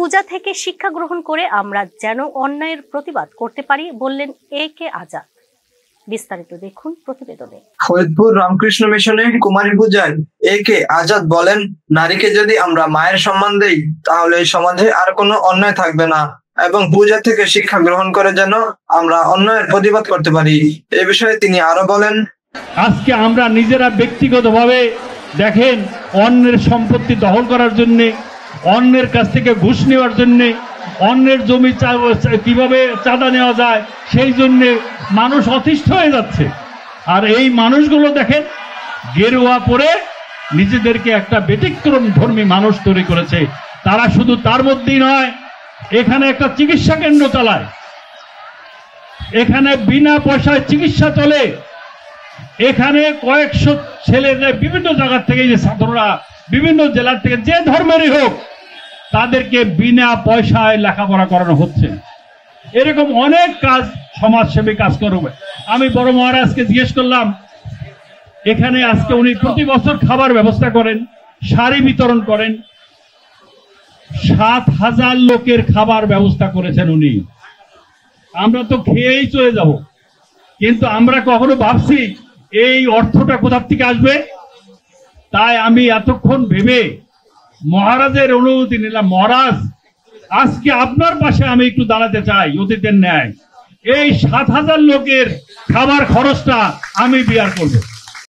পূজা থেকে শিক্ষা গ্রহণ করে আমরা যেন অন্যায়ের প্রতিবাদ করতে পারি বললেন A.K. আজাদ। বিস্তারিত দেখুন প্রতিবেদনে। ফরিদপুর রামকৃষ্ণ মিশনে কুমারী পূজায় A.K. আজাদ বলেন, নারীকে যদি আমরা মায়ের সম্মান দেই তাহলে এই সমাজে আর কোনো অন্যায় থাকবে না এবং পূজা থেকে শিক্ষা গ্রহণ করে যেন আমরা অন্যায়ের প্রতিবাদ করতে পারি। এই বিষয়ে তিনি আরো বলেন, আজকে আমরা নিজেরা ব্যক্তিগতভাবে দেখেন অন্যের সম্পত্তি দখল করার জন্য, অন্যের কাছ থেকে ঘুষ নেওয়ার জন্য, অন্যের জমি কিভাবে চাঁদা নেওয়া যায় সেই জন্যে মানুষ অতিষ্ঠ হয়ে যাচ্ছে। আর এই মানুষগুলো দেখেন গেরুয়া পরে নিজেদেরকে একটা ব্যতিক্রম ধর্মী মানুষ তৈরি করেছে। তারা শুধু তার মধ্যেই নয়, এখানে একটা চিকিৎসা কেন্দ্র চালায়, এখানে বিনা পয়সায় চিকিৎসা চলে, এখানে কয়েকশো ছেলেদের বিভিন্ন জায়গা থেকে যে ছাত্ররা বিভিন্ন জেলার থেকে যে ধর্মেরই হোক তাদেরকে বিনা পয়সায় লেখাপড়া করানো হচ্ছে। এরকম অনেক কাজ সমাজসেবী কাজ করবে। আমি বড় মহারাজকে জিজ্ঞেস করলাম, এখানে আজকে উনি প্রতি বছর খাবার ব্যবস্থা করেন, শাড়ি বিতরণ করেন, 7,000 লোকের খাবার ব্যবস্থা করেছেন উনি। আমরা তো খেয়েই চলে যাব, কিন্তু আমরা কখনো ভাবছি এই অর্থটা কোথা থেকে আসবে? তাই আমি এতক্ষণ ভেবে মহারাজের অনুমতি নিলাম, মহারাজ আজকে আপনার পাশে আমি একটু দাঁড়াতে চাই অতীতের ন্যায়। এই 7,000 লোকের খাবার খরচটা আমি বিয়ার করব।